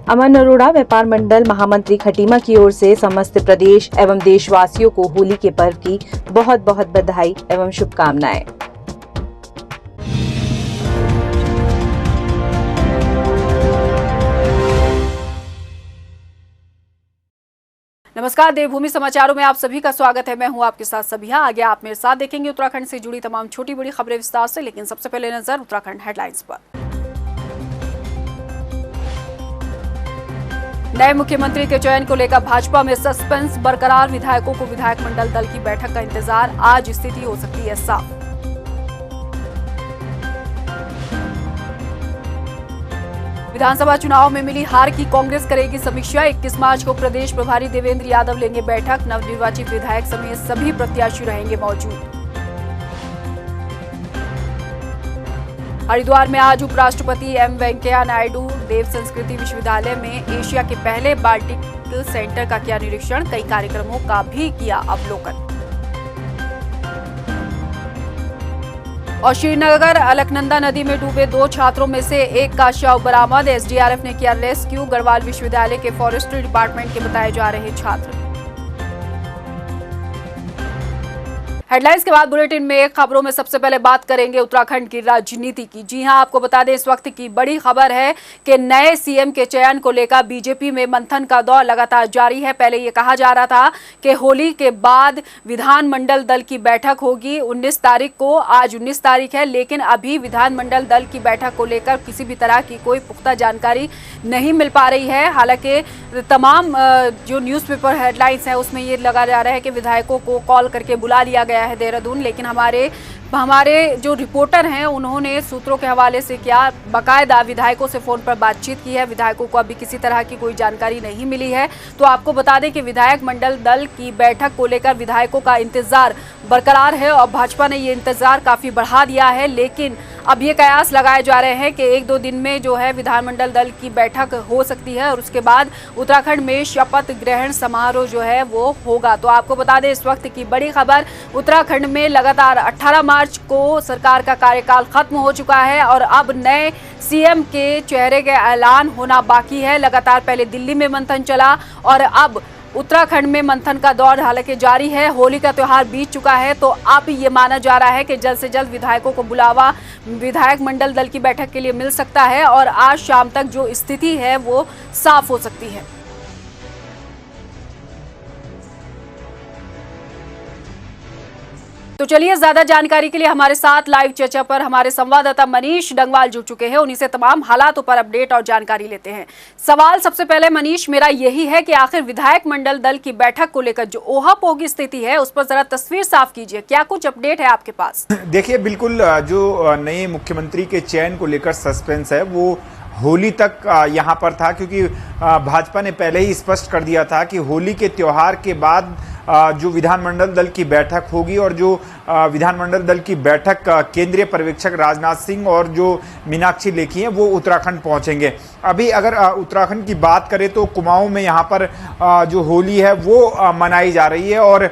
अमन अरोड़ा, व्यापार मंडल महामंत्री खटीमा की ओर से समस्त प्रदेश एवं देशवासियों को होली के पर्व की बहुत बहुत बधाई एवं शुभकामनाएं। नमस्कार, देवभूमि समाचारों में आप सभी का स्वागत है। मैं हूं आपके साथ सबिहा। आगे आप मेरे साथ देखेंगे उत्तराखंड से जुड़ी तमाम छोटी बड़ी खबरें विस्तार से, लेकिन सबसे पहले नजर उत्तराखंड हेडलाइंस पर। नए मुख्यमंत्री के चयन को लेकर भाजपा में सस्पेंस बरकरार। विधायकों को विधायक मंडल दल की बैठक का इंतजार, आज स्थिति हो सकती है साफ। विधानसभा चुनाव में मिली हार की कांग्रेस करेगी समीक्षा। 21 मार्च को प्रदेश प्रभारी देवेंद्र यादव लेंगे बैठक। नवनिर्वाचित विधायक समेत सभी प्रत्याशी रहेंगे मौजूद। हरिद्वार में आज उपराष्ट्रपति एम वेंकैया नायडू देव संस्कृति विश्वविद्यालय में एशिया के पहले बाल्टिक सेंटर का किया निरीक्षण। कई कार्यक्रमों का भी किया अवलोकन। और श्रीनगर अलकनंदा नदी में डूबे 2 छात्रों में से एक का शव बरामद। एसडीआरएफ ने किया रेस्क्यू। गढ़वाल विश्वविद्यालय के फॉरेस्ट्री डिपार्टमेंट के बताए जा रहे छात्र। हेडलाइंस के बाद बुलेटिन में खबरों में सबसे पहले बात करेंगे उत्तराखंड की राजनीति की। जी हां, आपको बता दें इस वक्त की बड़ी खबर है कि नए सीएम के चयन को लेकर बीजेपी में मंथन का दौर लगातार जारी है। पहले ये कहा जा रहा था कि होली के बाद विधानमंडल दल की बैठक होगी 19 तारीख को। आज 19 तारीख है, लेकिन अभी विधानमंडल दल की बैठक को लेकर किसी भी तरह की कोई पुख्ता जानकारी नहीं मिल पा रही है। हालांकि तमाम जो न्यूज़पेपर हेडलाइंस है उसमें ये लगा जा रहा है कि विधायकों को कॉल करके बुला लिया गया है देहरादून, लेकिन हमारे जो रिपोर्टर हैं उन्होंने सूत्रों के हवाले से क्या बाकायदा विधायकों से फोन पर बातचीत की है। विधायकों को अभी किसी तरह की कोई जानकारी नहीं मिली है। तो आपको बता दें कि विधायक मंडल दल की बैठक को लेकर विधायकों का इंतजार बरकरार है और भाजपा ने ये इंतजार काफी बढ़ा दिया है। लेकिन अब ये कयास लगाए जा रहे हैं कि 1-2 दिन में जो है विधानमंडल दल की बैठक हो सकती है और उसके बाद उत्तराखंड में शपथ ग्रहण समारोह जो है वो होगा। तो आपको बता दें इस वक्त की बड़ी खबर, उत्तराखंड में लगातार 18 मार्च को सरकार का कार्यकाल खत्म हो चुका है और अब नए सीएम के चेहरे का ऐलान होना बाकी है। लगातार पहले दिल्ली में मंथन चला और अब उत्तराखंड में मंथन का दौर हालांकि जारी है। होली का त्यौहार बीत चुका है, तो अब ये माना जा रहा है कि जल्द से जल्द विधायकों को बुलावा विधायक मंडल दल की बैठक के लिए मिल सकता है और आज शाम तक जो स्थिति है वो साफ हो सकती है। तो चलिए, ज्यादा जानकारी के लिए हमारे साथ लाइव चर्चा पर हमारे संवाददाता मनीष डंगवाल जुड़ चुके हैं। उन्हीं से तमाम हालातों पर अपडेट और जानकारी लेते हैं। सवाल सबसे पहले मनीष मेरा यही है कि आखिर विधायक मंडल दल की बैठक को लेकर जो ओहापोह स्थिति है उस पर जरा तस्वीर साफ कीजिए। क्या कुछ अपडेट है आपके पास? देखिए, बिल्कुल जो नए मुख्यमंत्री के चयन को लेकर सस्पेंस है वो होली तक यहाँ पर था, क्योंकि भाजपा ने पहले ही स्पष्ट कर दिया था कि होली के त्योहार के बाद जो विधानमंडल दल की बैठक होगी और जो विधानमंडल दल की बैठक केंद्रीय पर्यवेक्षक राजनाथ सिंह और जो मीनाक्षी लेखी हैं वो उत्तराखंड पहुंचेंगे। अभी अगर उत्तराखंड की बात करें तो कुमाऊं में यहाँ पर जो होली है वो मनाई जा रही है और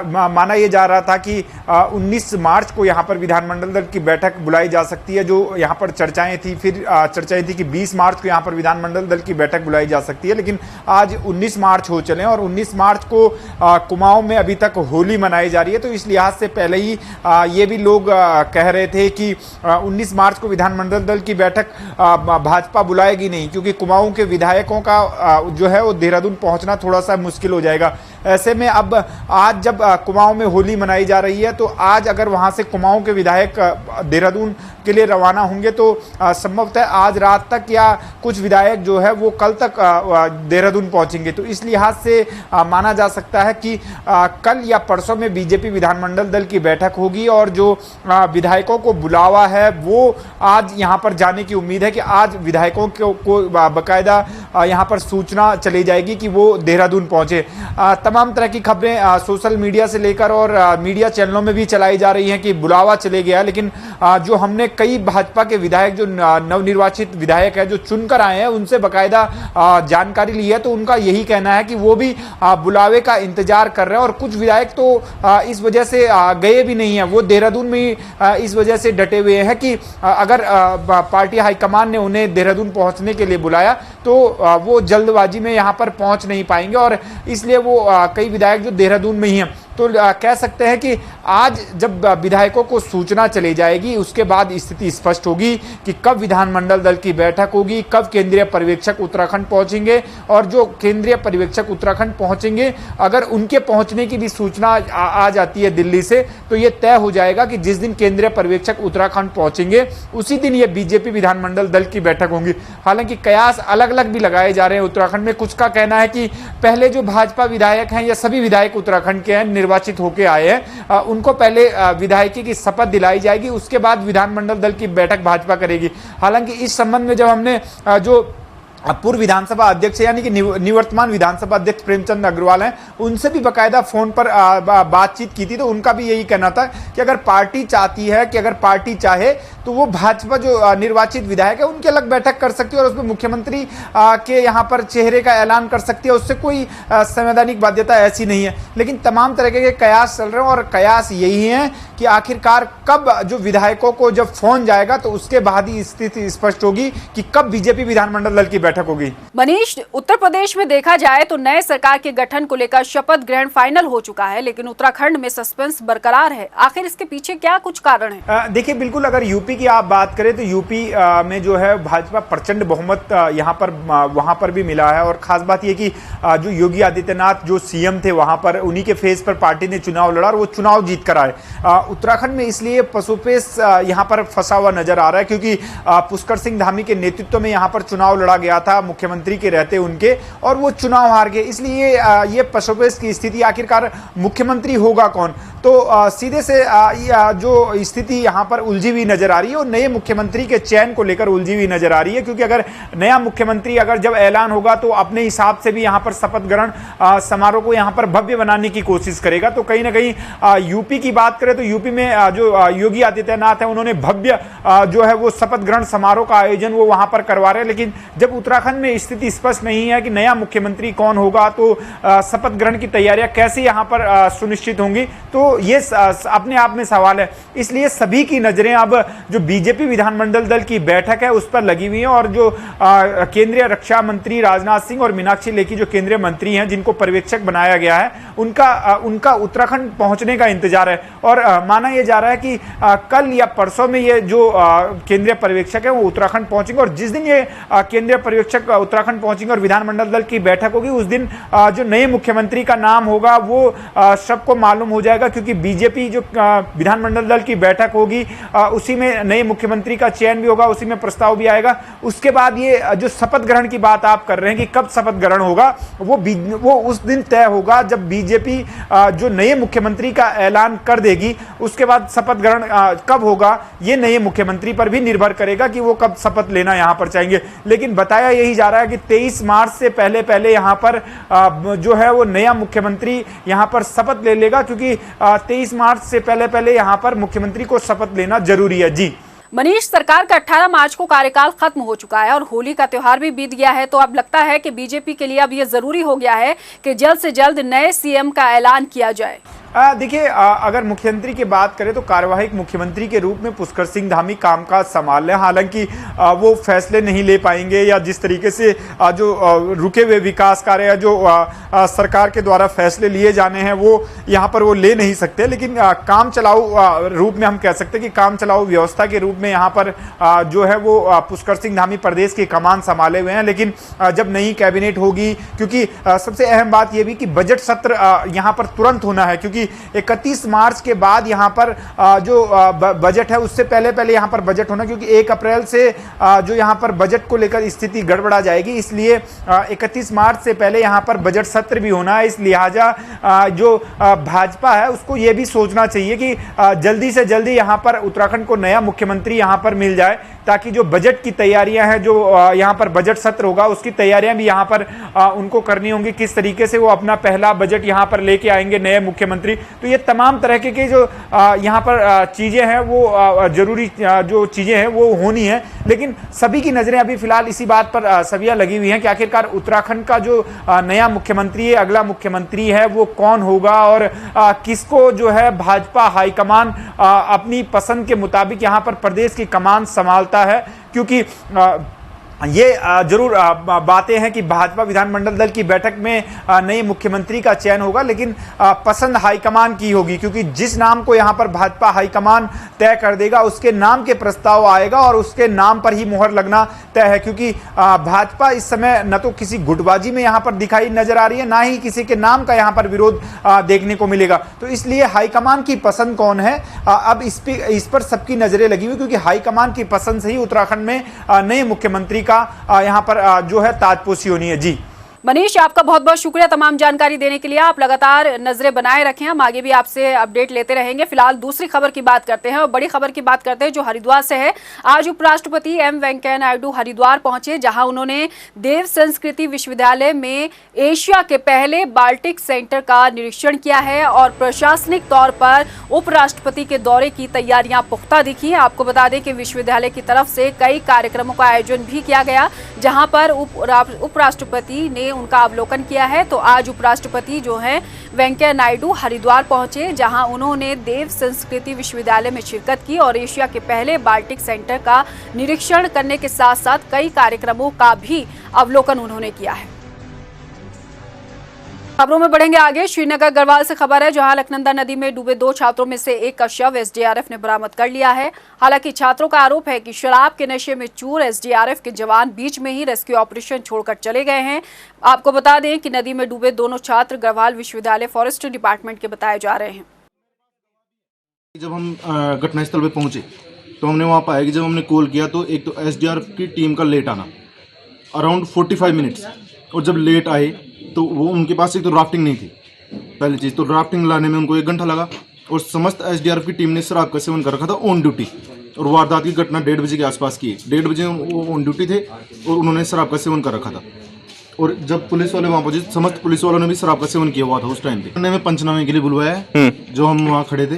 माना ये जा रहा था कि 19 मार्च को यहाँ पर विधानमंडल दल की बैठक बुलाई जा सकती है। जो यहाँ पर चर्चाएं थी, फिर चर्चाएं थी कि 20 मार्च को यहाँ पर विधानमंडल दल की बैठक बुलाई जा सकती है, लेकिन आज 19 मार्च हो चले और 19 मार्च को कुमाऊं में अभी तक होली मनाई जा रही है। तो इस लिहाज से पहले ही ये भी लोग कह रहे थे कि 19 मार्च को विधानमंडल दल की बैठक भाजपा बुलाएगी नहीं, क्योंकि कुमाऊं के विधायकों का जो है वो देहरादून पहुंचना थोड़ा सा मुश्किल हो जाएगा। ऐसे में अब आज जब कुमाऊं में होली मनाई जा रही है तो आज अगर वहां से कुमाऊं के विधायक देहरादून के लिए रवाना होंगे तो संभवतः आज रात तक या कुछ विधायक जो है वो कल तक देहरादून पहुंचेंगे। तो इस लिहाज से माना जा सकता है कि कल या परसों में बीजेपी विधानमंडल दल की बैठक होगी और जो विधायकों को बुलावा है वो आज यहां पर जाने की उम्मीद है कि आज विधायकों को बाकायदा यहां पर सूचना चली जाएगी कि वो देहरादून पहुंचे। तमाम तरह की खबरें सोशल मीडिया से लेकर और मीडिया चैनलों में भी चलाई जा रही हैं कि बुलावा चले गया, लेकिन जो हमने कई भाजपा के विधायक जो नवनिर्वाचित विधायक है जो चुनकर आए हैं उनसे बाकायदा जानकारी ली है, तो उनका यही कहना है कि वो भी बुलावे का इंतजार कर रहे हैं। और कुछ विधायक तो इस वजह से गए भी नहीं है, वो देहरादून में ही इस वजह से डटे हुए हैं कि अगर पार्टी हाईकमान ने उन्हें देहरादून पहुंचने के लिए बुलाया तो वो जल्दबाजी में यहाँ पर पहुंच नहीं पाएंगे, और इसलिए वो कई विधायक जो देहरादून में ही हैं। तो कह सकते हैं कि आज जब विधायकों को सूचना चली जाएगी उसके बाद स्थिति स्पष्ट होगी कि कब विधानमंडल दल की बैठक होगी, कब केंद्रीय पर्यवेक्षक उत्तराखंड पहुंचेंगे, और जो केंद्रीय पर्यवेक्षक उत्तराखंड पहुंचेंगे अगर उनके पहुंचने की भी सूचना आ जाती है दिल्ली से, तो ये तय हो जाएगा कि जिस दिन केंद्रीय पर्यवेक्षक उत्तराखंड पहुंचेंगे उसी दिन ये बीजेपी विधानमंडल दल की बैठक होंगी। हालांकि कयास अलग अलग भी लगाए जा रहे हैं उत्तराखंड में। कुछ का कहना है कि पहले जो भाजपा विधायक हैं या सभी विधायक उत्तराखंड के हैं निर्वाचित होकर आए हैं, उनको पहले विधायकी की शपथ दिलाई जाएगी, उसके बाद विधानमंडल दल की बैठक भाजपा करेगी। हालांकि इस संबंध में जब हमने जो पूर्व विधानसभा अध्यक्ष यानी कि निवर्तमान विधानसभा अध्यक्ष प्रेमचंद अग्रवाल हैं उनसे भी बकायदा फोन पर बातचीत की थी, तो उनका भी यही कहना था कि अगर पार्टी चाहती है कि अगर पार्टी चाहे तो वो भाजपा जो निर्वाचित विधायक है उनकी अलग बैठक कर सकती है और उसमें मुख्यमंत्री के यहाँ पर चेहरे का ऐलान कर सकती है, उससे कोई संवैधानिक बाध्यता ऐसी नहीं है। लेकिन तमाम तरह के कयास चल रहे हैं और कयास यही है कि आखिरकार कब जो विधायकों को जब फोन जाएगा तो उसके बाद ही स्थिति स्पष्ट होगी कि कब बीजेपी विधानमंडल दल की बैठक होगी। मनीष, उत्तर प्रदेश में देखा जाए तो नए सरकार के गठन को लेकर शपथ ग्रहण फाइनल हो चुका है, लेकिन उत्तराखंड में सस्पेंस बरकरार है। आखिर इसके पीछे क्या कुछ कारण है? देखिए, बिल्कुल अगर यूपी की आप बात करें तो यूपी में जो है भाजपा प्रचंड बहुमत यहाँ पर वहां पर भी मिला है, और खास बात यह कि जो योगी आदित्यनाथ जो सीएम थे वहां पर उन्हीं के फेस पर पार्टी ने चुनाव लड़ा और वो चुनाव जीत कर आए। उत्तराखंड में इसलिए पशुपेश यहाँ पर फंसा हुआ नजर आ रहा है क्योंकि पुष्कर सिंह धामी के नेतृत्व में यहाँ पर चुनाव लड़ा गया था मुख्यमंत्री के रहते उनके, और वो चुनाव हार गए। इसलिए ये पशुपेश की स्थिति आखिरकार मुख्यमंत्री होगा कौन, तो सीधे से जो स्थिति यहाँ पर उलझी हुई नजर आ रही है और नए मुख्यमंत्री के चयन को लेकर उलझी हुई नजर आ रही है, क्योंकि अगर नया मुख्यमंत्री अगर जब ऐलान होगा तो अपने हिसाब से भी यहाँ पर शपथ ग्रहण समारोह को यहाँ पर भव्य बनाने की कोशिश करेगा। तो कहीं ना कहीं यूपी की बात करें तो यूपी में जो योगी आदित्यनाथ है उन्होंने भव्य जो है वो शपथ ग्रहण समारोह का आयोजन वो वहां पर करवा रहे हैं, लेकिन जब उत्तराखंड में स्थिति स्पष्ट नहीं है कि नया मुख्यमंत्री कौन होगा तो शपथ ग्रहण की तैयारियां कैसे यहाँ पर सुनिश्चित होंगी, तो ये अपने आप में सवाल है। इसलिए सभी की नजरें अब जो बीजेपी विधानमंडल दल की बैठक है उस पर लगी हुई है, और जो केंद्रीय रक्षा मंत्री राजनाथ सिंह और मीनाक्षी लेखी जो केंद्रीय मंत्री हैं जिनको पर्यवेक्षक बनाया गया है उनका उत्तराखंड पहुंचने का इंतजार है। और माना यह जा रहा है कि कल या परसों में ये जो केंद्रीय पर्यवेक्षक है वो उत्तराखंड पहुंचेंगे, और जिस दिन ये केंद्रीय पर्यवेक्षक उत्तराखंड पहुंचेंगे और विधानमंडल दल की बैठक होगी उस दिन जो नए मुख्यमंत्री का नाम होगा वो सबको मालूम हो जाएगा, क्योंकि बीजेपी जो विधानमंडल दल की बैठक होगी उसी में नए मुख्यमंत्री का चयन भी होगा, उसी में प्रस्ताव भी आएगा। उसके बाद ये जो शपथ ग्रहण की बात आप कर रहे हैं कि कब शपथ ग्रहण होगा, वो उस दिन तय होगा जब बीजेपी जो नए मुख्यमंत्री का ऐलान कर देगी। उसके बाद शपथ ग्रहण कब होगा ये नए मुख्यमंत्री पर भी निर्भर करेगा कि वो कब शपथ लेना यहाँ पर चाहेंगे। लेकिन बताया यही जा रहा है कि 23 मार्च से पहले यहाँ पर जो है वो नया मुख्यमंत्री यहाँ पर शपथ ले लेगा, क्योंकि 23 मार्च से पहले यहाँ पर मुख्यमंत्री को शपथ लेना जरूरी है। जी मनीष, सरकार का 18 मार्च को कार्यकाल खत्म हो चुका है और होली का त्योहार भी बीत गया है, तो अब लगता है कि बीजेपी के लिए अब ये जरूरी हो गया है कि जल्द से जल्द नए सीएम का ऐलान किया जाए। देखिए, अगर मुख्यमंत्री की बात करें तो कार्यवाहक मुख्यमंत्री के रूप में पुष्कर सिंह धामी कामकाज संभाल रहे हैं। हालांकि वो फैसले नहीं ले पाएंगे, या जिस तरीके से जो रुके हुए विकास कार्य जो सरकार के द्वारा फैसले लिए जाने हैं वो यहाँ पर वो ले नहीं सकते। लेकिन काम चलाऊ रूप में हम कह सकते हैं कि काम चलाऊ व्यवस्था के रूप में यहाँ पर जो है वो पुष्कर सिंह धामी प्रदेश की कमान संभाले हुए हैं। लेकिन जब नई कैबिनेट होगी, क्योंकि सबसे अहम बात यह भी कि बजट सत्र यहाँ पर तुरंत होना है, क्योंकि क्योंकि 31 मार्च के बाद यहाँ पर जो बजट है उससे पहले यहाँ पर बजट होना, क्योंकि 1 अप्रैल से जो यहाँ पर बजट को लेकर स्थिति गड़बड़ा जाएगी, इसलिए 31 मार्च से पहले यहाँ पर बजट सत्र भी होना है। इस लिहाजा जो भाजपा है उसको ये भी सोचना चाहिए कि जल्दी से जल्दी यहाँ पर उत्तराखंड को नया मुख्यमंत्री यहाँ पर मिल जाए, ताकि जो बजट की तैयारियां हैं, जो यहाँ पर बजट सत्र होगा उसकी तैयारियां भी यहाँ पर उनको करनी होंगी, किस तरीके से वो अपना पहला बजट यहाँ पर लेके आएंगे नए मुख्यमंत्री। तो ये तमाम तरह के जो यहाँ पर चीजें हैं वो जरूरी जो चीजें हैं वो होनी है, लेकिन सभी की नजरें अभी फिलहाल इसी बात पर सविया लगी हुई हैं कि आखिरकार उत्तराखंड का जो नया मुख्यमंत्री है, अगला मुख्यमंत्री है, वो कौन होगा और किसको जो है भाजपा हाईकमान अपनी पसंद के मुताबिक यहाँ पर प्रदेश की कमान संभालता है। क्योंकि ये जरूर बातें हैं कि भाजपा विधानमंडल दल की बैठक में नए मुख्यमंत्री का चयन होगा, लेकिन पसंद हाईकमान की होगी, क्योंकि जिस नाम को यहां पर भाजपा हाईकमान तय कर देगा उसके नाम के प्रस्ताव आएगा और उसके नाम पर ही मुहर लगना तय है। क्योंकि भाजपा इस समय न तो किसी गुटबाजी में यहां पर दिखाई नजर आ रही है, ना ही किसी के नाम का यहां पर विरोध देखने को मिलेगा। तो इसलिए हाईकमान की पसंद कौन है, अब इस पर सबकी नजरें लगी हुई, क्योंकि हाईकमान की पसंद से ही उत्तराखंड में नए मुख्यमंत्री यहाँ पर जो है ताजपोशी होनी है। जी मनीष, आपका बहुत बहुत शुक्रिया तमाम जानकारी देने के लिए। आप लगातार नजरें बनाए रखें, हम आगे भी आपसे अपडेट लेते रहेंगे। फिलहाल दूसरी खबर की बात करते हैं और बड़ी खबर की बात करते हैं जो हरिद्वार से है। आज उपराष्ट्रपति एम वेंकैया नायडू हरिद्वार पहुंचे, जहां उन्होंने देव संस्कृति विश्वविद्यालय में एशिया के पहले बाल्टिक सेंटर का निरीक्षण किया है और प्रशासनिक तौर पर उपराष्ट्रपति के दौरे की तैयारियां पुख्ता दिखी। आपको बता दें कि विश्वविद्यालय की तरफ से कई कार्यक्रमों का आयोजन भी किया गया, जहां पर उपराष्ट्रपति ने उनका अवलोकन किया है। तो आज उपराष्ट्रपति जो हैं वेंकैया नायडू हरिद्वार पहुंचे, जहां उन्होंने देव संस्कृति विश्वविद्यालय में शिरकत की और एशिया के पहले बाल्टिक सेंटर का निरीक्षण करने के साथ साथ कई कार्यक्रमों का भी अवलोकन उन्होंने किया है। खबरों में बढ़ेंगे आगे। श्रीनगर गढ़वाल से खबर है, जहां अलकनंदा नदी में डूबे 2 छात्रों में से एक का शव एसडीआरएफ ने बरामद कर लिया है। हालांकि छात्रों का आरोप है कि शराब के नशे में चूर एसडीआरएफ के जवान बीच में ही रेस्क्यू ऑपरेशन छोड़कर चले गए हैं। आपको बता दें कि नदी में डूबे दोनों छात्र गढ़वाल विश्वविद्यालय फॉरेस्ट डिपार्टमेंट के बताए जा रहे हैं। जब हम घटनास्थल पे पहुंचे तो हमने वहां पाया कि जब हमने कॉल किया तो एक तो एसडीआरएफ की टीम का लेट आना अराउंड 45 मिनट्स, और जब लेट आए तो वो उनके पास एक तो राफ्टिंग नहीं थी, पहली चीज़ तो राफ्टिंग लाने में उनको 1 घंटा लगा, और समस्त एसडीआरएफ की टीम ने शराब का सेवन कर रखा था ऑन ड्यूटी, और वारदात की घटना 1:30 बजे के आसपास की। 1:30 बजे वो ऑन ड्यूटी थे और उन्होंने शराब का सेवन कर रखा था। और जब पुलिस वाले वहाँ पहुंचे, समस्त पुलिस वालों ने भी शराब का सेवन किया हुआ था उस टाइम पे। हमें पंचनामे के लिए बुलवाया है, जो हम वहाँ खड़े थे,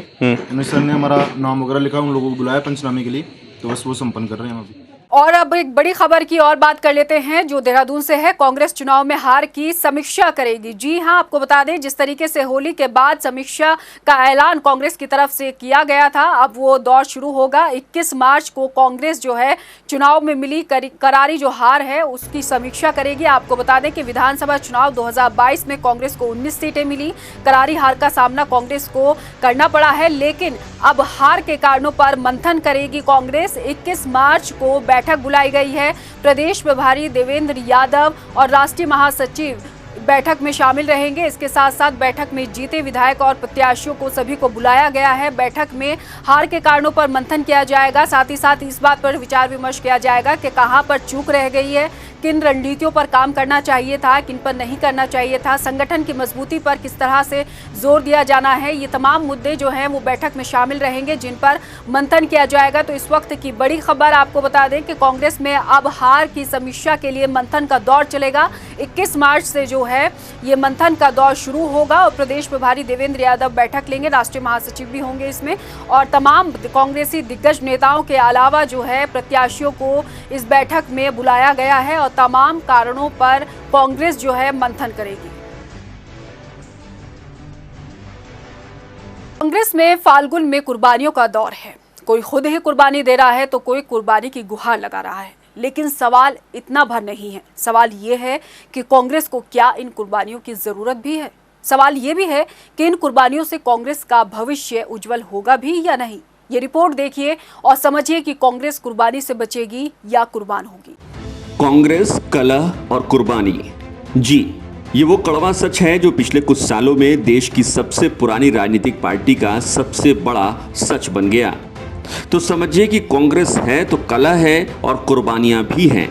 सर ने हमारा नाम वगैरह लिखा, उन लोगों को बुलाया पंचनामे के लिए, तो बस वो संपन्न कर रहे हैं अभी। और अब एक बड़ी खबर की और बात कर लेते हैं जो देहरादून से है। कांग्रेस चुनाव में हार की समीक्षा करेगी। जी हां, आपको बता दें जिस तरीके से होली के बाद समीक्षा का ऐलान कांग्रेस की तरफ से किया गया था, अब वो दौर शुरू होगा। 21 मार्च को कांग्रेस जो है चुनाव में मिली करारी जो हार है उसकी समीक्षा करेगी। आपको बता दें कि विधानसभा चुनाव 2022 में कांग्रेस को 19 सीटें मिली। करारी हार का सामना कांग्रेस को करना पड़ा है, लेकिन अब हार के कारणों पर मंथन करेगी कांग्रेस। 21 मार्च को बैठक बुलाई गई है। प्रदेश प्रभारी देवेंद्र यादव और राष्ट्रीय महासचिव बैठक में शामिल रहेंगे। इसके साथ साथ बैठक में जीते विधायक और प्रत्याशियों को सभी को बुलाया गया है। बैठक में हार के कारणों पर मंथन किया जाएगा, साथ ही साथ इस बात पर विचार विमर्श किया जाएगा कि कहां पर चूक रह गई है, किन रणनीतियों पर काम करना चाहिए था, किन पर नहीं करना चाहिए था, संगठन की मजबूती पर किस तरह से जोर दिया जाना है। ये तमाम मुद्दे जो हैं वो बैठक में शामिल रहेंगे, जिन पर मंथन किया जाएगा। तो इस वक्त की बड़ी खबर आपको बता दें कि कांग्रेस में अब हार की समीक्षा के लिए मंथन का दौर चलेगा। 21 मार्च से जो है ये मंथन का दौर शुरू होगा और प्रदेश प्रभारी देवेंद्र यादव बैठक लेंगे, राष्ट्रीय महासचिव भी होंगे इसमें, और तमाम कांग्रेसी दिग्गज नेताओं के अलावा जो है प्रत्याशियों को इस बैठक में बुलाया गया है और तमाम कारणों पर कांग्रेस जो है मंथन करेगी। कांग्रेस में फाल्गुन में कुर्बानियों का दौर है। कोई खुद ही कुर्बानी दे रहा है तो कोई कुर्बानी की गुहार लगा रहा है, लेकिन सवाल इतना भर नहीं है। सवाल ये है कि कांग्रेस को क्या इन कुर्बानियों की जरूरत भी है। सवाल ये भी है कि इन कुर्बानियों से कांग्रेस का भविष्य उज्जवल होगा भी या नहीं। ये रिपोर्ट देखिए और समझिए कि कांग्रेस कुर्बानी से बचेगी या कुर्बान होगी। कांग्रेस, कलह और कुर्बानी। जी, ये वो कड़वा सच है जो पिछले कुछ सालों में देश की सबसे पुरानी राजनीतिक पार्टी का सबसे बड़ा सच बन गया। तो समझिए कि कांग्रेस है तो कला है और कुर्बानियां भी हैं।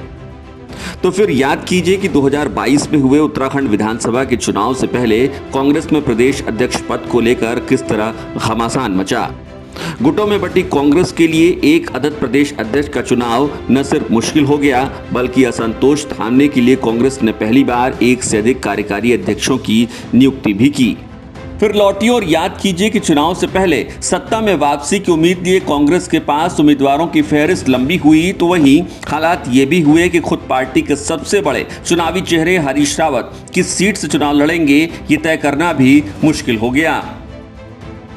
तो फिर याद कीजिए कि 2022 में हुए उत्तराखंड विधानसभा के चुनाव से पहले कांग्रेस में प्रदेश अध्यक्ष पद को लेकर किस तरह घमासान मचा। गुटों में बटी कांग्रेस के लिए एक अदद प्रदेश अध्यक्ष का चुनाव न सिर्फ मुश्किल हो गया बल्कि असंतोष थामने के लिए कांग्रेस ने पहली बार एक से अधिक कार्यकारी अध्यक्षों की नियुक्ति भी की। फिर लौटिए और याद कीजिए कि चुनाव से पहले सत्ता में वापसी की उम्मीद लिए कांग्रेस के पास उम्मीदवारों की फहरिस्त लंबी हुई तो वहीं हालात ये भी हुए कि खुद पार्टी के सबसे बड़े चुनावी चेहरे हरीश रावत किस सीट से चुनाव लड़ेंगे ये तय करना भी मुश्किल हो गया।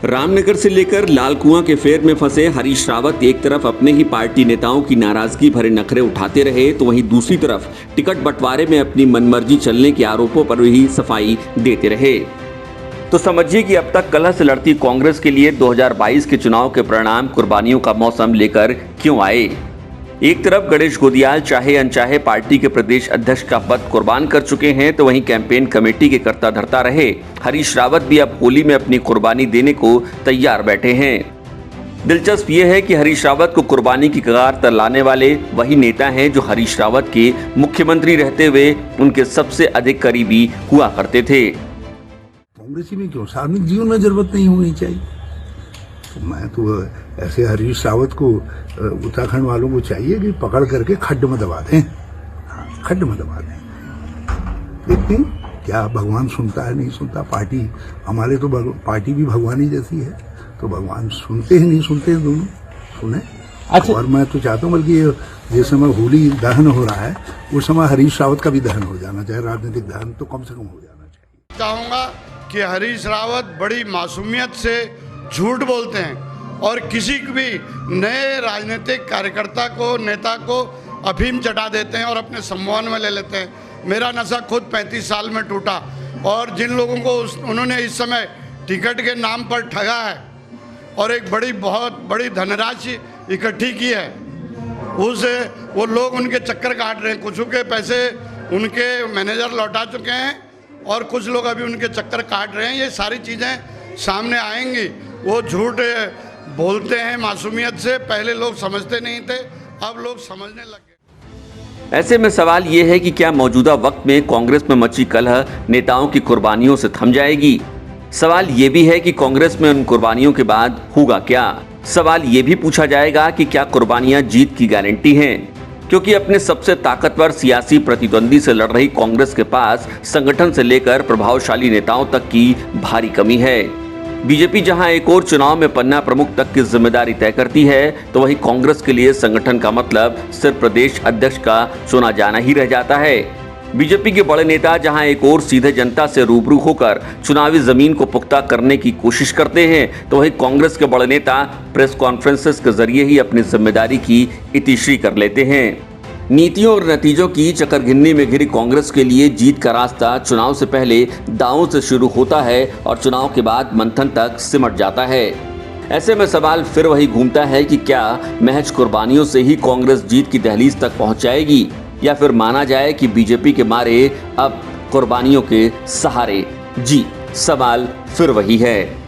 रामनगर से लेकर लालकुआं के फेर में फंसे हरीश रावत एक तरफ अपने ही पार्टी नेताओं की नाराजगी भरे नखरे उठाते रहे तो वहीं दूसरी तरफ टिकट बंटवारे में अपनी मनमर्जी चलने के आरोपों पर भी सफाई देते रहे। तो समझिए कि अब तक कलह से लड़ती कांग्रेस के लिए 2022 के चुनाव के परिणाम कुर्बानियों का मौसम लेकर क्यों आए। एक तरफ गणेश गोदियाल चाहे अनचाहे पार्टी के प्रदेश अध्यक्ष का पद कुर्बान कर चुके हैं तो वहीं कैंपेन कमेटी के कर्ता धर्ता रहे हरीश रावत भी अब होली में अपनी कुर्बानी देने को तैयार बैठे हैं। दिलचस्प ये है कि हरीश रावत को कुर्बानी की कगार पर लाने वाले वही नेता हैं जो हरीश रावत के मुख्यमंत्री रहते हुए उनके सबसे अधिक करीबी हुआ करते थे। कांग्रेसी में क्यों, सार्वजनिक जीवन में जरूरत नहीं होनी चाहिए। तो मैं तो ऐसे हरीश रावत को उत्तराखंड वालों को चाहिए कि पकड़ करके खड्ड में दबा दें। हाँ, खड्ड में दबा दें। देखते हैं क्या भगवान सुनता है नहीं सुनता। पार्टी हमारे तो पार्टी भी भगवानी जैसी है तो भगवान सुनते हैं नहीं सुनते हैं, दोनों सुने। अच्छा। और मैं तो चाहता हूँ बल्कि जिस समय होली दहन हो रहा है उस समय हरीश रावत का भी दहन हो जाना चाहिए। राजनीतिक दहन तो कम से कम हो जाना चाहिए। चाहूँगा कि हरीश रावत बड़ी मासूमियत से झूठ बोलते हैं और किसी भी नए राजनीतिक कार्यकर्ता को नेता को अफीम चटा देते हैं और अपने सम्मान में ले लेते हैं। मेरा नशा खुद 35 साल में टूटा और जिन लोगों को उन्होंने इस समय टिकट के नाम पर ठगा है और एक बहुत बड़ी धनराशि इकट्ठी की है उसे वो लोग उनके चक्कर काट रहे हैं। कुछ के पैसे उनके मैनेजर लौटा चुके हैं और कुछ लोग अभी उनके चक्कर काट रहे हैं। ये सारी चीज़ें सामने आएंगी। वो झूठ बोलते हैं मासूमियत से, पहले लोग समझते नहीं थे, अब लोग समझने लग गए। ऐसे में सवाल ये है कि क्या मौजूदा वक्त में कांग्रेस में मची कलह नेताओं की कुर्बानियों से थम जाएगी। सवाल ये भी है कि कांग्रेस में उन कुर्बानियों के बाद होगा क्या। सवाल ये भी पूछा जाएगा कि क्या कुर्बानियां जीत की गारंटी हैं, क्योंकि अपने सबसे ताकतवर सियासी प्रतिद्वंदी से लड़ रही कांग्रेस के पास संगठन से लेकर प्रभावशाली नेताओं तक की भारी कमी है। बीजेपी जहां एक और चुनाव में पन्ना प्रमुख तक की जिम्मेदारी तय करती है तो वहीं कांग्रेस के लिए संगठन का मतलब सिर्फ प्रदेश अध्यक्ष का चुना जाना ही रह जाता है। बीजेपी के बड़े नेता जहां एक और सीधे जनता से रूबरू होकर चुनावी जमीन को पुख्ता करने की कोशिश करते हैं तो वहीं कांग्रेस के बड़े नेता प्रेस कॉन्फ्रेंसेस के जरिए ही अपनी जिम्मेदारी की इतिश्री कर लेते हैं। नीतियों और नतीजों की चक्करघिन्नी में घिरी कांग्रेस के लिए जीत का रास्ता चुनाव से पहले दांवों से शुरू होता है और चुनाव के बाद मंथन तक सिमट जाता है। ऐसे में सवाल फिर वही घूमता है कि क्या महज कुर्बानियों से ही कांग्रेस जीत की दहलीज तक पहुंच जाएगी या फिर माना जाए कि बीजेपी के मारे अब कुर्बानियों के सहारे। जी, सवाल फिर वही है।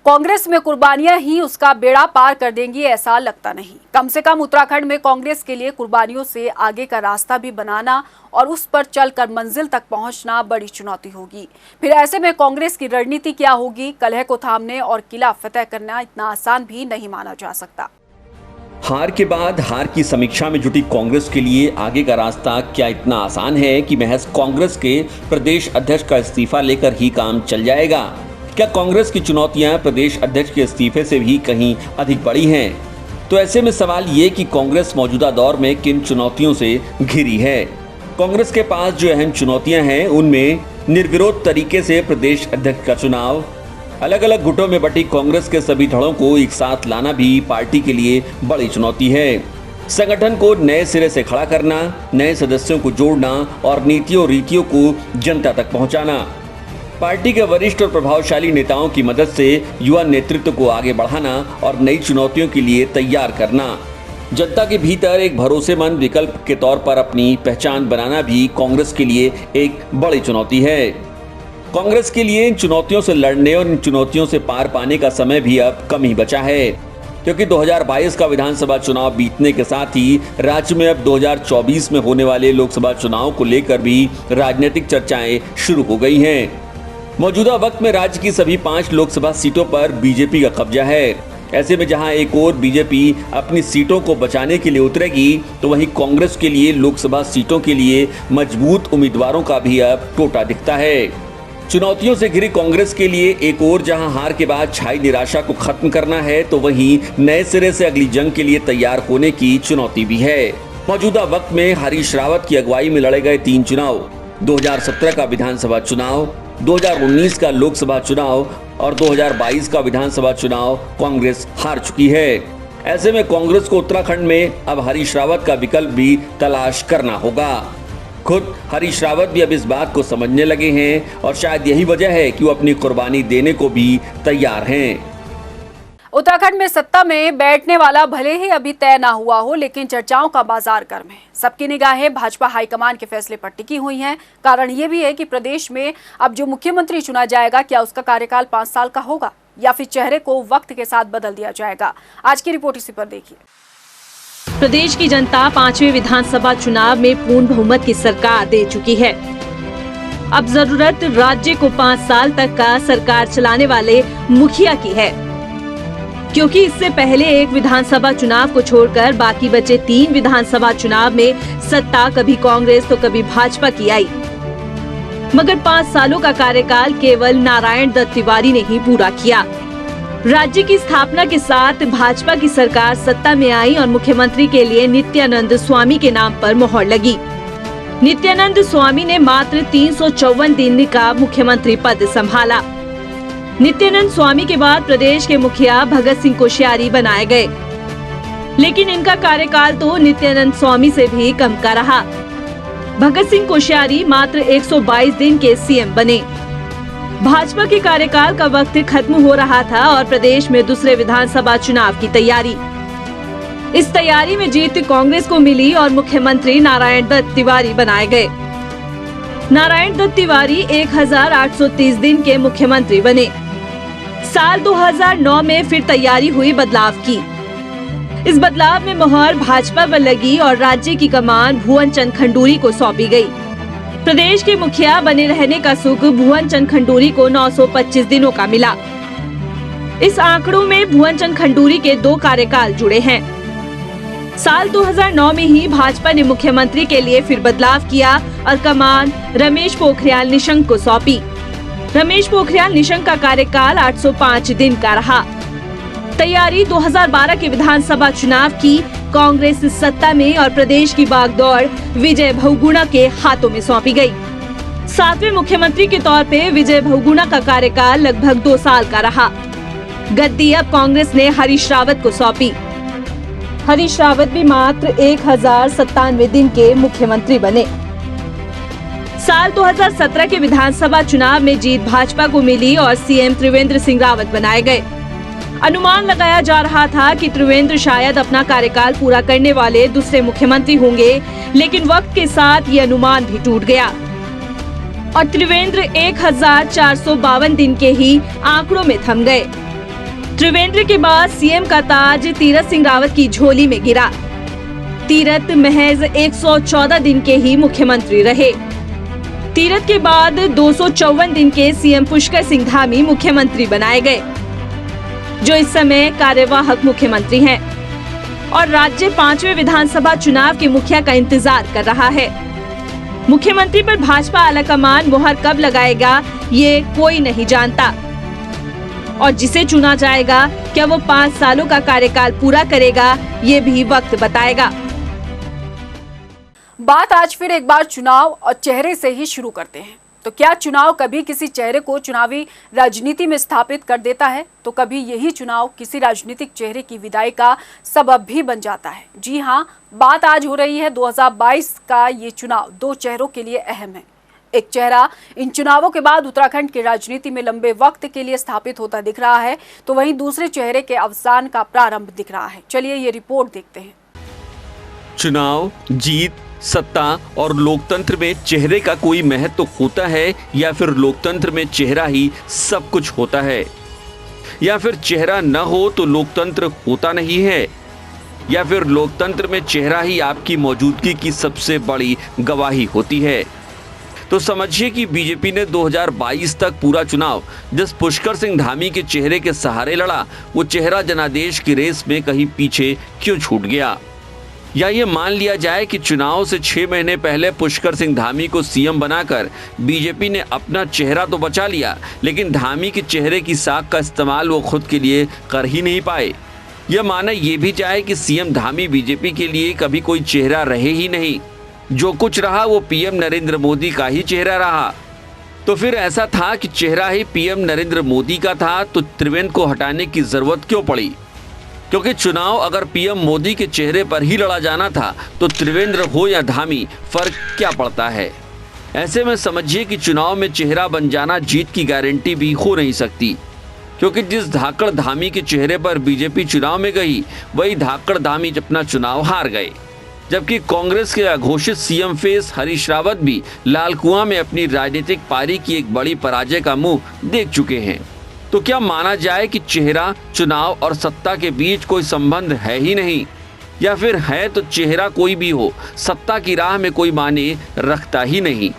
कांग्रेस में कुर्बानियां ही उसका बेड़ा पार कर देंगी ऐसा लगता नहीं। कम से कम उत्तराखंड में कांग्रेस के लिए कुर्बानियों से आगे का रास्ता भी बनाना और उस पर चलकर मंजिल तक पहुंचना बड़ी चुनौती होगी। फिर ऐसे में कांग्रेस की रणनीति क्या होगी। कलह को थामने और किला फतेह करना इतना आसान भी नहीं माना जा सकता। हार के बाद हार की समीक्षा में जुटी कांग्रेस के लिए आगे का रास्ता क्या इतना आसान है कि महज कांग्रेस के प्रदेश अध्यक्ष का इस्तीफा लेकर ही काम चल जाएगा। क्या कांग्रेस की चुनौतियां प्रदेश अध्यक्ष के इस्तीफे से भी कहीं अधिक बड़ी हैं? तो ऐसे में सवाल ये कि कांग्रेस मौजूदा दौर में किन चुनौतियों से घिरी है। कांग्रेस के पास जो अहम चुनौतियां हैं उनमें निर्विरोध तरीके से प्रदेश अध्यक्ष का चुनाव, अलग अलग गुटों में बटी कांग्रेस के सभी धड़ों को एक साथ लाना भी पार्टी के लिए बड़ी चुनौती है। संगठन को नए सिरे से खड़ा करना, नए सदस्यों को जोड़ना और नीतियों रीतियों को जनता तक पहुंचाना, पार्टी के वरिष्ठ और प्रभावशाली नेताओं की मदद से युवा नेतृत्व को आगे बढ़ाना और नई चुनौतियों के लिए तैयार करना। जनता के भीतर एक भरोसेमंद विकल्प के तौर पर अपनी पहचान बनाना भी कांग्रेस के लिए एक बड़ी चुनौती है। कांग्रेस के लिए इन चुनौतियों से लड़ने और इन चुनौतियों से पार पाने का समय भी अब कम ही बचा है, क्योंकि 2022 का विधानसभा चुनाव बीतने के साथ ही राज्य में अब 2024 में होने वाले लोकसभा चुनाव को लेकर भी राजनीतिक चर्चाएं शुरू हो गई हैं। मौजूदा वक्त में राज्य की सभी 5 लोकसभा सीटों पर बीजेपी का कब्जा है। ऐसे में जहां एक और बीजेपी अपनी सीटों को बचाने के लिए उतरेगी, तो वहीं कांग्रेस के लिए लोकसभा सीटों के लिए मजबूत उम्मीदवारों का भी अब टोटा दिखता है। चुनौतियों से घिरी कांग्रेस के लिए एक और जहां हार के बाद छाई निराशा को खत्म करना है, तो वहीं नए सिरे से अगली जंग के लिए तैयार होने की चुनौती भी है। मौजूदा वक्त में हरीश रावत की अगुवाई में लड़े गए 3 चुनाव, 2017 का विधानसभा चुनाव, 2019 का लोकसभा चुनाव और 2022 का विधानसभा चुनाव कांग्रेस हार चुकी है। ऐसे में कांग्रेस को उत्तराखंड में अब हरीश रावत का विकल्प भी तलाश करना होगा। खुद हरीश रावत भी अब इस बात को समझने लगे हैं और शायद यही वजह है कि वो अपनी कुर्बानी देने को भी तैयार हैं। उत्तराखंड में सत्ता में बैठने वाला भले ही अभी तय ना हुआ हो, लेकिन चर्चाओं का बाजार गर्म है। सबकी निगाहें भाजपा हाईकमान के फैसले पर टिकी हुई हैं। कारण ये भी है कि प्रदेश में अब जो मुख्यमंत्री चुना जाएगा, क्या उसका कार्यकाल 5 साल का होगा या फिर चेहरे को वक्त के साथ बदल दिया जाएगा। आज की रिपोर्ट इसी पर देखिए। प्रदेश की जनता 5वें विधानसभा चुनाव में पूर्ण बहुमत की सरकार दे चुकी है। अब जरूरत राज्य को 5 साल तक का सरकार चलाने वाले मुखिया की है, क्योंकि इससे पहले एक विधानसभा चुनाव को छोड़कर बाकी बचे 3 विधानसभा चुनाव में सत्ता कभी कांग्रेस तो कभी भाजपा की आई। मगर 5 सालों का कार्यकाल केवल नारायण दत्त तिवारी ने ही पूरा किया। राज्य की स्थापना के साथ भाजपा की सरकार सत्ता में आई और मुख्यमंत्री के लिए नित्यानंद स्वामी के नाम पर मोहर लगी। नित्यानंद स्वामी ने मात्र 354 दिन का मुख्यमंत्री पद संभाला। नित्यानंद स्वामी के बाद प्रदेश के मुखिया भगत सिंह कोश्यारी बनाए गए, लेकिन इनका कार्यकाल तो नित्यानंद स्वामी से भी कम का रहा। भगत सिंह कोश्यारी मात्र 122 दिन के सीएम बने। भाजपा के कार्यकाल का वक्त खत्म हो रहा था और प्रदेश में दूसरे विधानसभा चुनाव की तैयारी। इस तैयारी में जीत कांग्रेस को मिली और मुख्यमंत्री नारायण दत्त तिवारी बनाए गए। नारायण दत्त तिवारी 1830 दिन के मुख्यमंत्री बने। साल 2009 में फिर तैयारी हुई बदलाव की। इस बदलाव में मोहर भाजपा पर लगी और राज्य की कमान भुवन चंद खंडूरी को सौंपी गई। प्रदेश के मुखिया बने रहने का सुख भुवन चंद खंडूरी को 925 दिनों का मिला। इस आंकड़ों में भुवन चंद खंडूरी के 2 कार्यकाल जुड़े हैं। साल 2009 में ही भाजपा ने मुख्यमंत्री के लिए फिर बदलाव किया और कमान रमेश पोखरियाल निशंक को सौंपी। रमेश पोखरियाल निशंक का कार्यकाल 805 दिन का रहा। तैयारी 2012 के विधानसभा चुनाव की कांग्रेस सत्ता में और प्रदेश की बागडोर विजय बहुगुणा के हाथों में सौंपी गई। 7वें मुख्यमंत्री के तौर पे विजय बहुगुणा का कार्यकाल लगभग 2 साल का रहा। गद्दी अब कांग्रेस ने हरीश रावत को सौंपी। हरीश रावत भी मात्र 1097 दिन के मुख्यमंत्री बने। साल 2017 के विधानसभा चुनाव में जीत भाजपा को मिली और सीएम त्रिवेंद्र सिंह रावत बनाए गए। अनुमान लगाया जा रहा था कि त्रिवेंद्र शायद अपना कार्यकाल पूरा करने वाले दूसरे मुख्यमंत्री होंगे, लेकिन वक्त के साथ ये अनुमान भी टूट गया और त्रिवेंद्र 1452 दिन के ही आंकड़ों में थम गए। त्रिवेंद्र के बाद सीएम का ताज तीरथ सिंह रावत की झोली में गिरा। तीरथ महज 114 दिन के ही मुख्यमंत्री रहे। तीरथ के बाद 254 दिन के सीएम पुष्कर सिंह धामी मुख्यमंत्री बनाए गए, जो इस समय कार्यवाहक मुख्यमंत्री हैं और राज्य 5वें विधानसभा चुनाव के मुखिया का इंतजार कर रहा है। मुख्यमंत्री पर भाजपा आलाकमान मोहर कब लगाएगा ये कोई नहीं जानता और जिसे चुना जाएगा क्या वो 5 सालों का कार्यकाल पूरा करेगा ये भी वक्त बताएगा। बात आज फिर एक बार चुनाव और चेहरे से ही शुरू करते हैं। तो क्या चुनाव कभी किसी चेहरे को चुनावी राजनीति में स्थापित कर देता है, तो कभी यही चुनाव किसी राजनीतिक चेहरे की विदाई का सबब भी बन जाता है। जी हां, बात आज हो रही है 2022 का। ये चुनाव 2 चेहरों के लिए अहम है। एक चेहरा इन चुनावों के बाद उत्तराखंड की राजनीति में लंबे वक्त के लिए स्थापित होता दिख रहा है, तो वहीं दूसरे चेहरे के अवसान का प्रारंभ दिख रहा है। चलिए ये रिपोर्ट देखते हैं। चुनाव, जीत, सत्ता और लोकतंत्र में चेहरे का कोई महत्व होता है या फिर लोकतंत्र में चेहरा ही सब कुछ होता है, या फिर चेहरा न हो तो लोकतंत्र होता नहीं है, या फिर लोकतंत्र में चेहरा ही आपकी मौजूदगी की सबसे बड़ी गवाही होती है। तो समझिए कि बीजेपी ने 2022 तक पूरा चुनाव जिस पुष्कर सिंह धामी के चेहरे के सहारे लड़ा, वो चेहरा जनादेश की रेस में कहीं पीछे क्यों छूट गया। या ये मान लिया जाए कि चुनाव से 6 महीने पहले पुष्कर सिंह धामी को सीएम बनाकर बीजेपी ने अपना चेहरा तो बचा लिया, लेकिन धामी के चेहरे की साख का इस्तेमाल वो खुद के लिए कर ही नहीं पाए। यह माना ये भी जाए कि सीएम धामी बीजेपी के लिए कभी कोई चेहरा रहे ही नहीं, जो कुछ रहा वो पीएम नरेंद्र मोदी का ही चेहरा रहा। तो फिर ऐसा था कि चेहरा ही पीएम नरेंद्र मोदी का था, तो त्रिवेंद्र को हटाने की जरूरत क्यों पड़ी? क्योंकि चुनाव अगर पीएम मोदी के चेहरे पर ही लड़ा जाना था तो त्रिवेंद्र हो या धामी, फर्क क्या पड़ता है। ऐसे में समझिए कि चुनाव में चेहरा बन जाना जीत की गारंटी भी हो नहीं सकती, क्योंकि जिस धाकड़ धामी के चेहरे पर बीजेपी चुनाव में गई, वही धाकड़ धामी अपना चुनाव हार गए। जबकि कांग्रेस के अघोषित सीएम फेस हरीश रावत भी लालकुआं में अपनी राजनीतिक पारी की एक बड़ी पराजय का मुंह देख चुके हैं। तो क्या माना जाए कि चेहरा, चुनाव और सत्ता के बीच कोई संबंध है ही नहीं, या फिर है तो चेहरा कोई भी हो, सत्ता की राह में कोई माने रखता ही नहीं।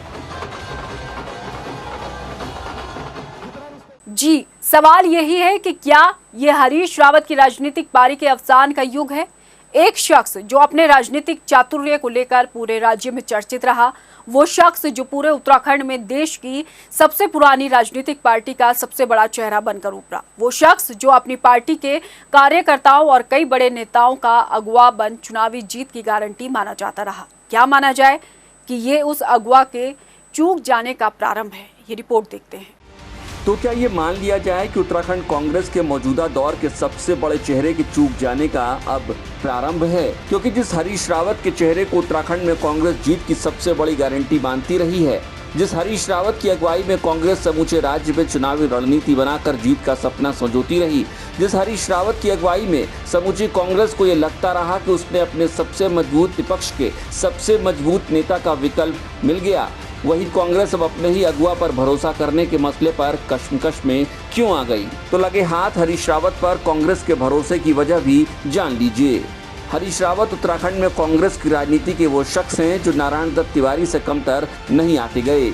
जी, सवाल यही है कि क्या ये हरीश रावत की राजनीतिक पारी के अवसान का युग है? एक शख्स जो अपने राजनीतिक चातुर्य को लेकर पूरे राज्य में चर्चित रहा, वो शख्स जो पूरे उत्तराखंड में देश की सबसे पुरानी राजनीतिक पार्टी का सबसे बड़ा चेहरा बनकर उभरा, वो शख्स जो अपनी पार्टी के कार्यकर्ताओं और कई बड़े नेताओं का अगुवा बन चुनावी जीत की गारंटी माना जाता रहा। क्या माना जाए कि ये उस अगुवा के चूक जाने का प्रारंभ है? ये रिपोर्ट देखते हैं। तो क्या ये मान लिया जाए कि उत्तराखंड कांग्रेस के मौजूदा दौर के सबसे बड़े चेहरे के चूक जाने का अब प्रारंभ है? क्योंकि जिस हरीश रावत के चेहरे को उत्तराखंड में कांग्रेस जीत की सबसे बड़ी गारंटी मानती रही है, जिस हरीश रावत की अगुवाई में कांग्रेस समूचे राज्य में चुनावी रणनीति बनाकर जीत का सपना संजोती रही, जिस हरीश रावत की अगुवाई में समूची कांग्रेस को ये लगता रहा कि उसने अपने सबसे मजबूत विपक्ष के सबसे मजबूत नेता का विकल्प मिल गया, वही कांग्रेस अब अपने ही अगुवा पर भरोसा करने के मसले पर कश्मकश में क्यों आ गई? तो लगे हाथ हरीश रावत पर कांग्रेस के भरोसे की वजह भी जान लीजिए। हरीश रावत उत्तराखंड में कांग्रेस की राजनीति के वो शख्स हैं जो नारायण दत्त तिवारी से कमतर नहीं आते गए।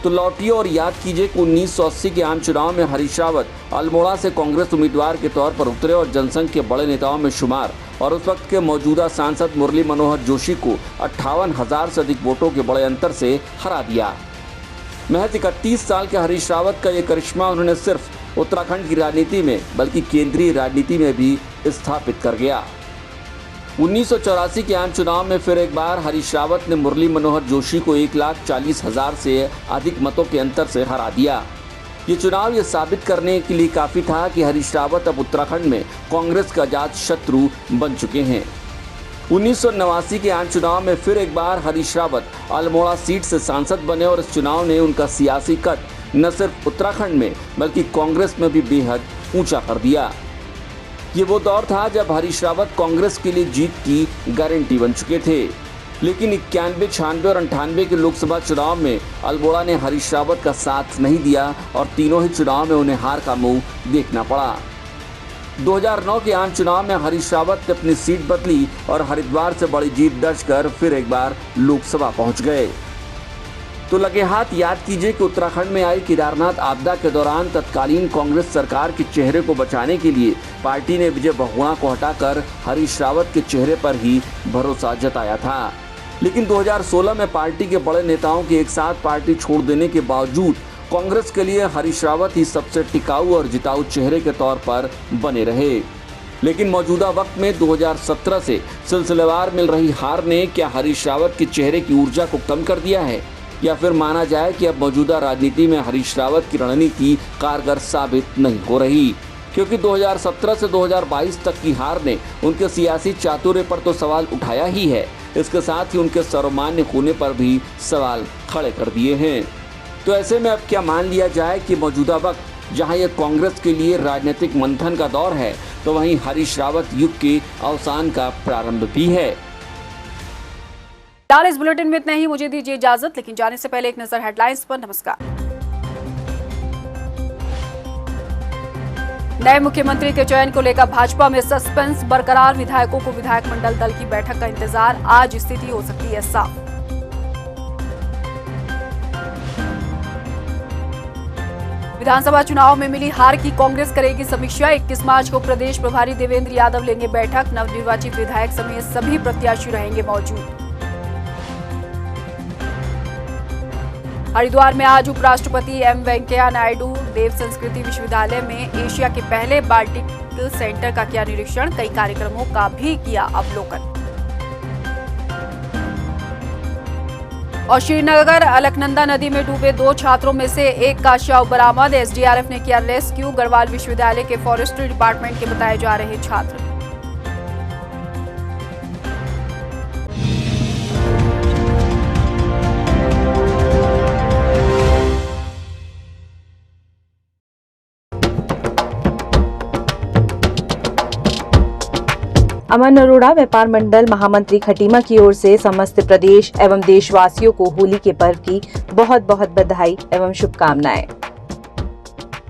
तो लौटिए और याद कीजिए कि 1980 के आम चुनाव में हरीश रावत अल्मोड़ा से कांग्रेस उम्मीदवार के तौर पर उतरे और जनसंघ के बड़े नेताओं में शुमार, और उस वक्त के मौजूदा सांसद मुरली मनोहर जोशी को 58,000 से अधिक वोटों के बड़े अंतर से हरा दिया। महज 31 साल के हरीश रावत का ये करिश्मा उन्होंने सिर्फ उत्तराखंड की राजनीति में बल्कि केंद्रीय राजनीति में भी स्थापित कर गया। 1984 के आम चुनाव में फिर एक बार हरीश रावत ने मुरली मनोहर जोशी को 1,40,000 से अधिक मतों के अंतर से हरा दिया। ये चुनाव ये साबित करने के लिए काफी था कि हरीश रावत अब उत्तराखंड में कांग्रेस का अजात शत्रु बन चुके हैं। 1989 के आम चुनाव में फिर एक बार हरीश रावत अल्मोड़ा सीट से सांसद बने और इस चुनाव ने उनका सियासी कद न सिर्फ उत्तराखंड में बल्कि कांग्रेस में भी बेहद ऊंचा कर दिया। ये वो दौर था जब हरीश रावत कांग्रेस के लिए जीत की गारंटी बन चुके थे, लेकिन 91, 96 और 98 के लोकसभा चुनाव में अल्मोड़ा ने हरीश रावत का साथ नहीं दिया और तीनों ही चुनाव में उन्हें हार का मुंह देखना पड़ा। 2009 के आम चुनाव में हरीश रावत ने अपनी सीट बदली और हरिद्वार से बड़ी जीत दर्ज कर फिर एक बार लोकसभा पहुंच गए। तो लगे हाथ याद कीजिए कि उत्तराखंड में आई केदारनाथ आपदा के दौरान तत्कालीन कांग्रेस सरकार के चेहरे को बचाने के लिए पार्टी ने विजय बहुगुणा को हटाकर हरीश रावत के चेहरे पर ही भरोसा जताया था। लेकिन 2016 में पार्टी के बड़े नेताओं के एक साथ पार्टी छोड़ देने के बावजूद कांग्रेस के लिए हरीश रावत ही सबसे टिकाऊ और जिताऊ चेहरे के तौर पर बने रहे। लेकिन मौजूदा वक्त में 2017 से सिलसिलेवार मिल रही हार ने क्या हरीश रावत के चेहरे की ऊर्जा को कम कर दिया है, या फिर माना जाए कि अब मौजूदा राजनीति में हरीश रावत की रणनीति कारगर साबित नहीं हो रही? क्योंकि 2017 से 2022 तक की हार ने उनके सियासी चातुर्य पर तो सवाल उठाया ही है, इसके साथ ही उनके सर्वमान्य होने पर भी सवाल खड़े कर दिए हैं। तो ऐसे में अब क्या मान लिया जाए कि मौजूदा वक्त जहां यह कांग्रेस के लिए राजनीतिक मंथन का दौर है, तो वहीं हरीश रावत युग के अवसान का प्रारंभ भी है। फिलहाल इस बुलेटिन में इतना ही। मुझे दीजिए इजाजत, लेकिन जाने से पहले एक नजर हेडलाइंस पर। नमस्कार। नए मुख्यमंत्री के चयन को लेकर भाजपा में सस्पेंस बरकरार। विधायकों को विधायक मंडल दल की बैठक का इंतजार। आज स्थिति हो सकती है साफ। विधानसभा चुनाव में मिली हार की कांग्रेस करेगी समीक्षा। 21 मार्च को प्रदेश प्रभारी देवेंद्र यादव लेंगे बैठक। नवनिर्वाचित विधायक समेत सभी प्रत्याशी रहेंगे मौजूद। हरिद्वार में आज उपराष्ट्रपति एम वेंकैया नायडू देव संस्कृति विश्वविद्यालय में एशिया के पहले बाल्टिक सेंटर का किया निरीक्षण। कई कार्यक्रमों का भी किया अवलोकन। और श्रीनगर अलकनंदा नदी में डूबे 2 छात्रों में से एक का शव बरामद। एसडीआरएफ ने किया रेस्क्यू। गढ़वाल विश्वविद्यालय के फॉरेस्ट्री डिपार्टमेंट के बताए जा रहे छात्र। अमन अरोड़ा व्यापार मंडल महामंत्री खटीमा की ओर से समस्त प्रदेश एवं देशवासियों को होली के पर्व की बहुत बहुत बधाई एवं शुभकामनाएं।